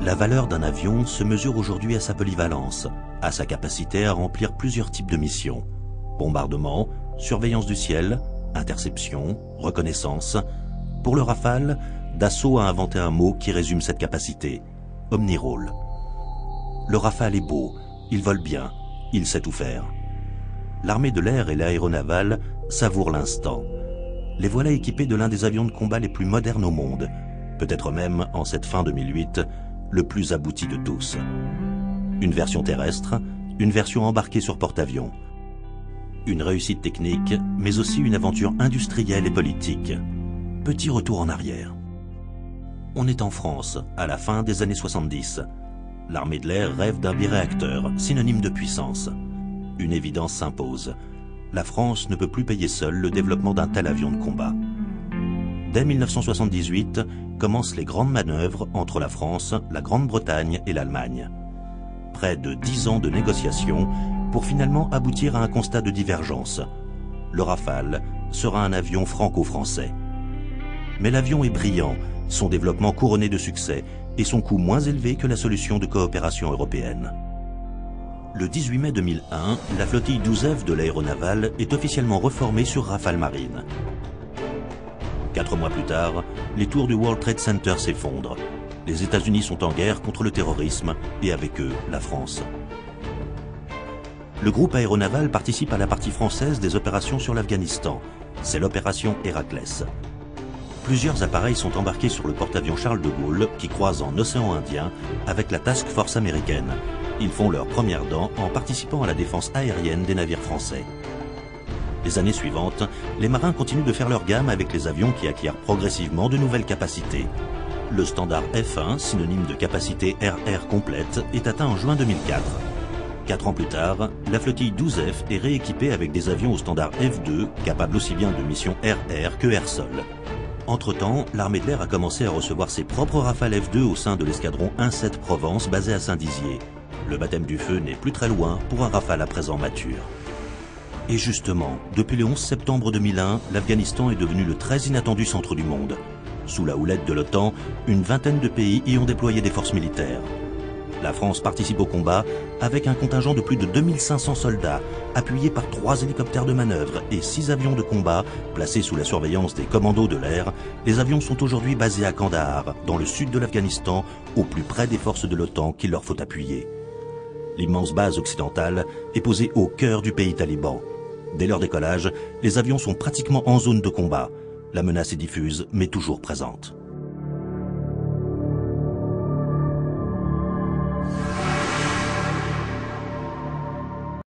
La valeur d'un avion se mesure aujourd'hui à sa polyvalence, à sa capacité à remplir plusieurs types de missions. Bombardement, surveillance du ciel, interception, reconnaissance. Pour le Rafale, Dassault a inventé un mot qui résume cette capacité, omnirôle. Le Rafale est beau, il vole bien, il sait tout faire. L'armée de l'air et l'aéronavale savourent l'instant. Les voilà équipés de l'un des avions de combat les plus modernes au monde, peut-être même, en cette fin 2008, le plus abouti de tous. Une version terrestre, une version embarquée sur porte-avions. Une réussite technique, mais aussi une aventure industrielle et politique. Petit retour en arrière. On est en France, à la fin des années 70. L'armée de l'air rêve d'un biréacteur, synonyme de puissance. Une évidence s'impose. La France ne peut plus payer seule le développement d'un tel avion de combat. Dès 1978, commencent les grandes manœuvres entre la France, la Grande-Bretagne et l'Allemagne. Près de 10 ans de négociations pour finalement aboutir à un constat de divergence. Le Rafale sera un avion franco-français. Mais l'avion est brillant, son développement couronné de succès et son coût moins élevé que la solution de coopération européenne. Le 18 mai 2001, la flottille 12F de l'aéronavale est officiellement reformée sur Rafale Marine. 4 mois plus tard, les tours du World Trade Center s'effondrent. Les États-Unis sont en guerre contre le terrorisme et avec eux, la France. Le groupe aéronaval participe à la partie française des opérations sur l'Afghanistan. C'est l'opération Héraclès. Plusieurs appareils sont embarqués sur le porte-avions Charles de Gaulle qui croise en océan Indien avec la Task Force américaine. Ils font leurs premières dents en participant à la défense aérienne des navires français. Les années suivantes, les marins continuent de faire leur gamme avec les avions qui acquièrent progressivement de nouvelles capacités. Le standard F1, synonyme de capacité RR complète, est atteint en juin 2004. 4 ans plus tard, la flottille 12F est rééquipée avec des avions au standard F2, capables aussi bien de missions RR que air-sol. Entre-temps, l'armée de l'air a commencé à recevoir ses propres Rafale F2 au sein de l'escadron 1-7 Provence basé à Saint-Dizier. Le baptême du feu n'est plus très loin pour un Rafale à présent mature. Et justement, depuis le 11 septembre 2001, l'Afghanistan est devenu le très inattendu centre du monde. Sous la houlette de l'OTAN, une vingtaine de pays y ont déployé des forces militaires. La France participe au combat avec un contingent de plus de 2500 soldats, appuyés par 3 hélicoptères de manœuvre et 6 avions de combat placés sous la surveillance des commandos de l'air. Les avions sont aujourd'hui basés à Kandahar, dans le sud de l'Afghanistan, au plus près des forces de l'OTAN qu'il leur faut appuyer. L'immense base occidentale est posée au cœur du pays taliban. Dès leur décollage, les avions sont pratiquement en zone de combat. La menace est diffuse, mais toujours présente.